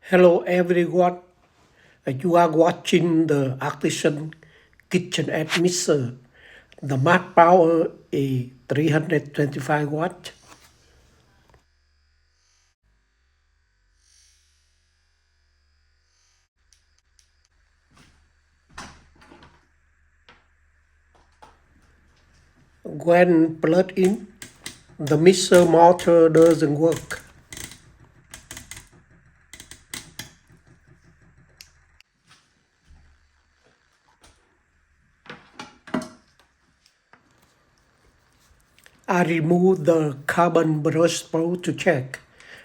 Hello everyone. You are watching the Artisan KitchenAid mixer. The max power is 325 watts. When plugged in, the mixer motor doesn't work. I removed the carbon brush bowl to check,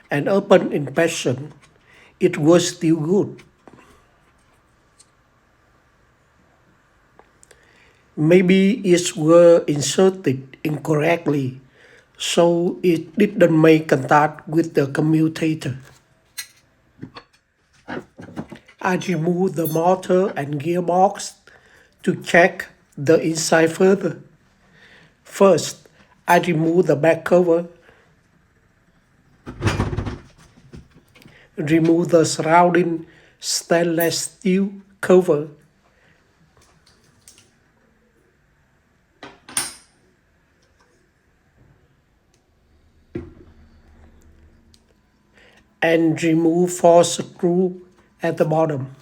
and upon inspection, it was still good. Maybe it were inserted incorrectly, so it didn't make contact with the commutator. I removed the motor and gearbox to check the inside further. First, I removed the back cover, remove the surrounding stainless steel cover, and remove 4 screws at the bottom.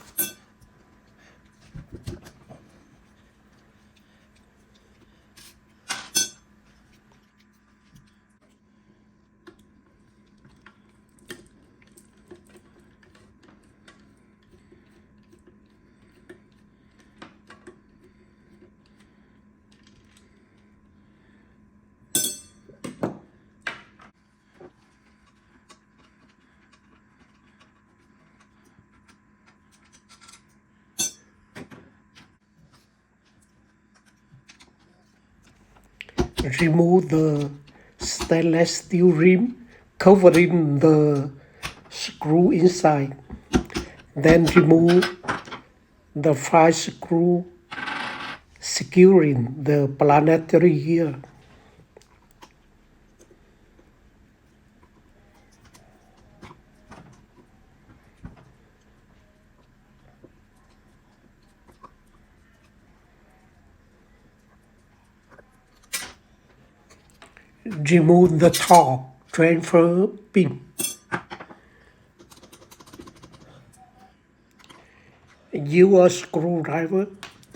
Remove the stainless steel rim covering the screw inside. Then remove the 5 screw securing the planetary gear. Remove the top transfer pin. Use a screwdriver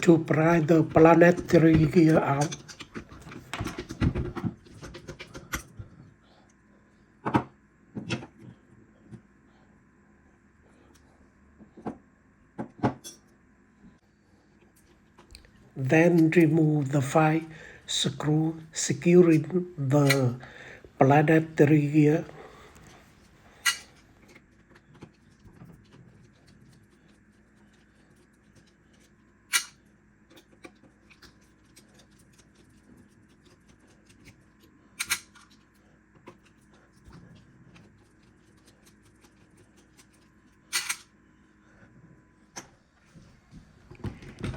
to pry the planetary gear out. Then remove the 5 screws securing the planetary gear.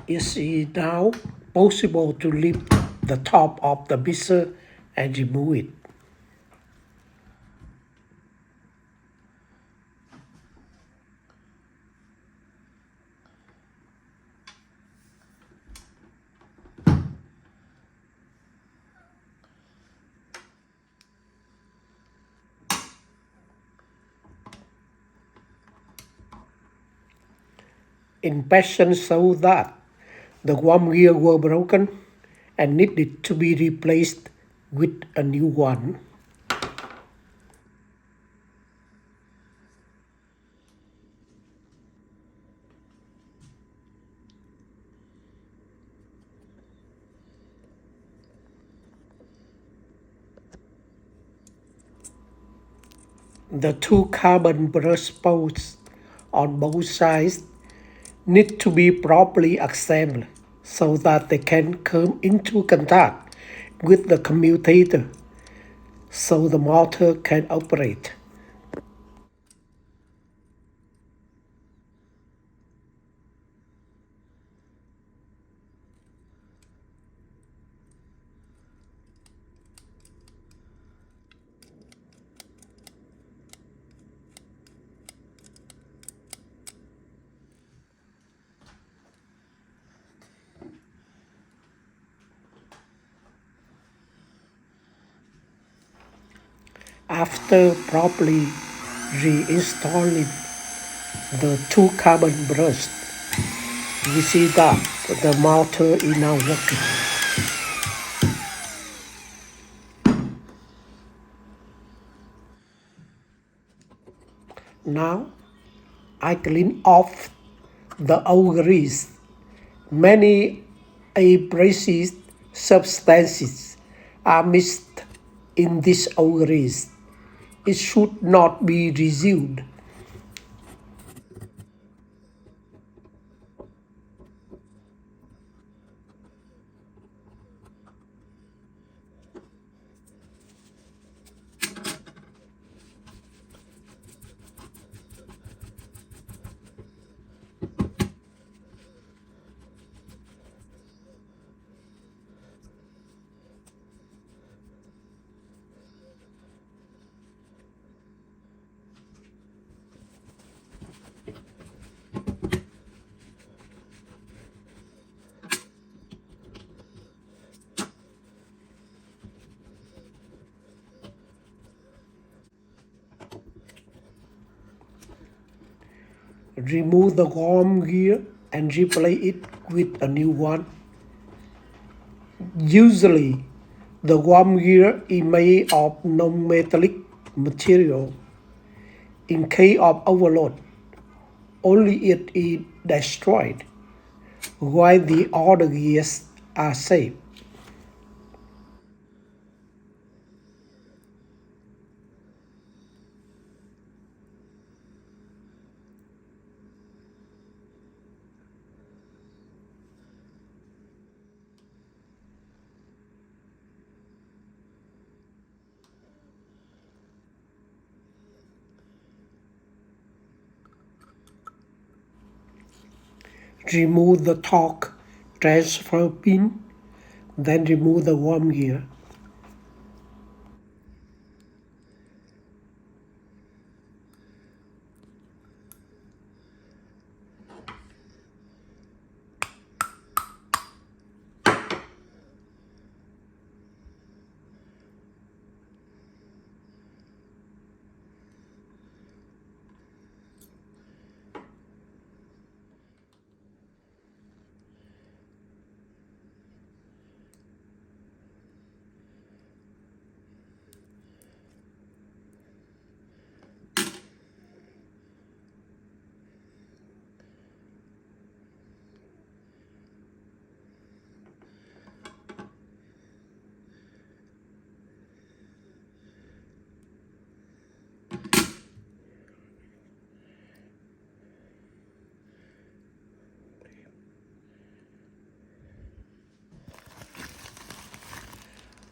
It is now possible to lift the top of the mixer and remove it. Inspection showed that the worm gear were broken and needed to be replaced with a new one. The 2 carbon brush bolts on both sides need to be properly assembled so that they can come into contact with the commutator so the motor can operate. After properly reinstalling the two carbon brushes, we see that the motor is now working. Now I clean off the old grease. Many abrasive substances are mixed in this old grease. It should not be reused. Remove the warm gear and replace it with a new one. Usually, the warm gear is made of non-metallic material. In case of overload, only it is destroyed, while the other gears are safe. Remove the torque transfer pin, then remove the warm gear.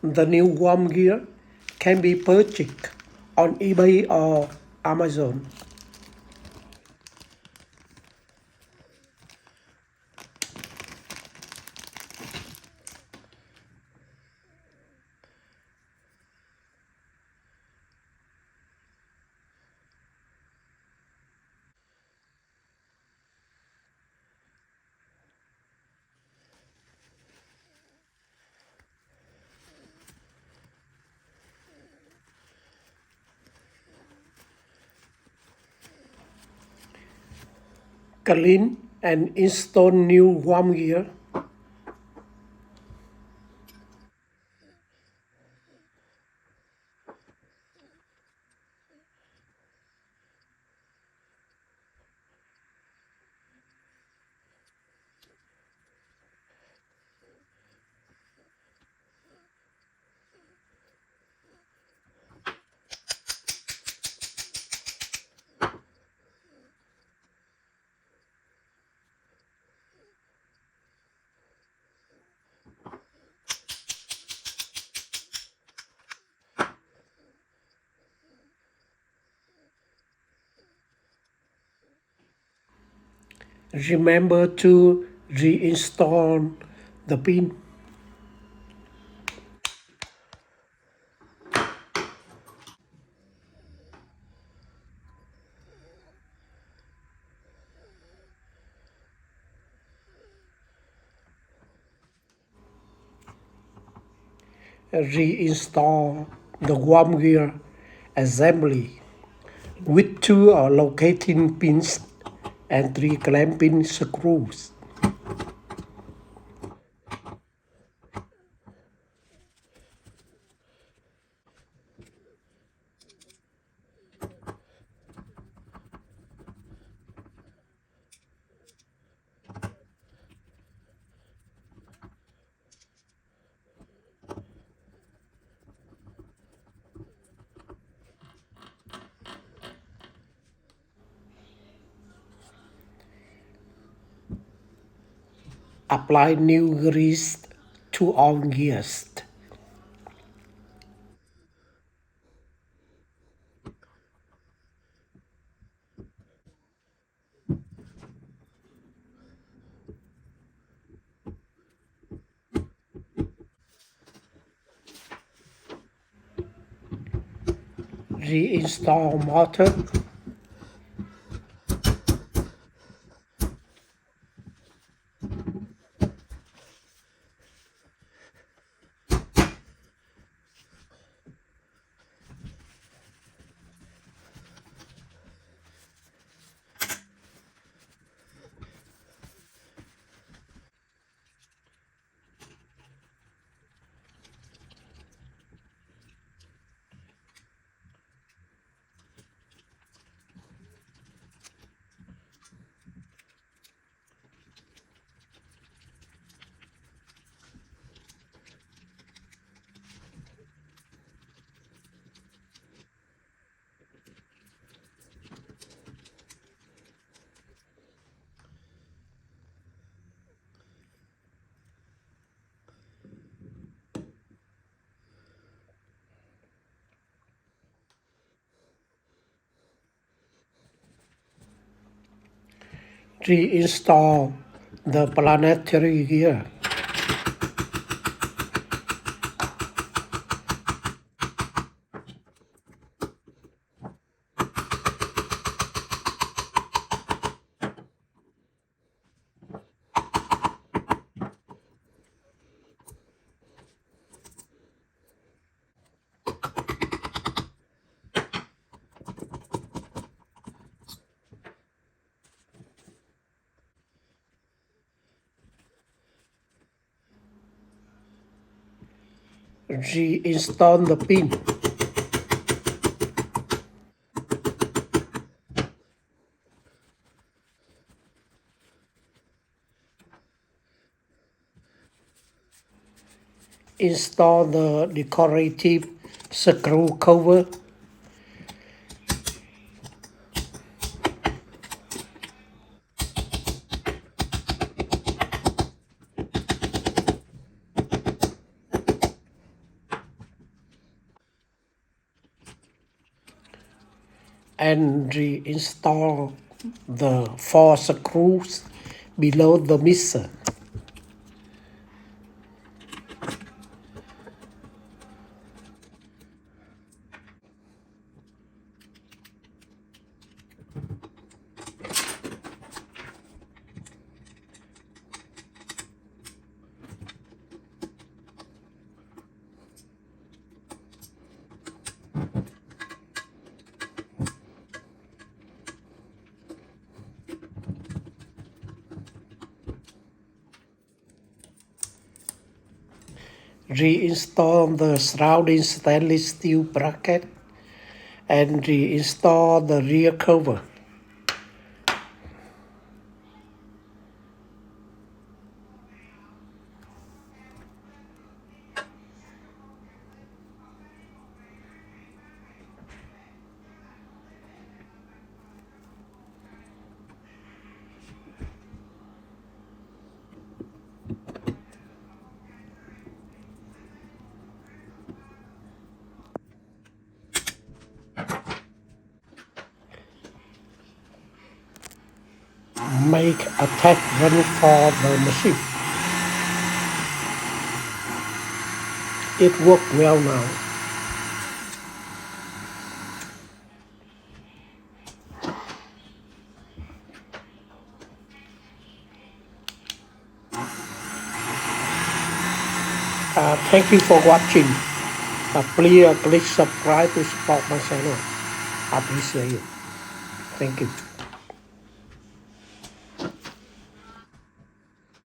The new warm gear can be purchased on eBay or Amazon. Clean and install new warm gear. Remember to reinstall the pin. Reinstall the warm gear assembly with 2 locating pins and 3 clamping screws. Apply new grease to all gears. Reinstall motor. Reinstall the Planetary gear. Reinstall the pin. Install the decorative screw cover. And reinstall the 4 screws below the mixer. Reinstall the surrounding stainless steel bracket and reinstall the rear cover. Make a test run for the machine. It worked well now. Thank you for watching. Please click subscribe to support my channel. I appreciate it. Thank you.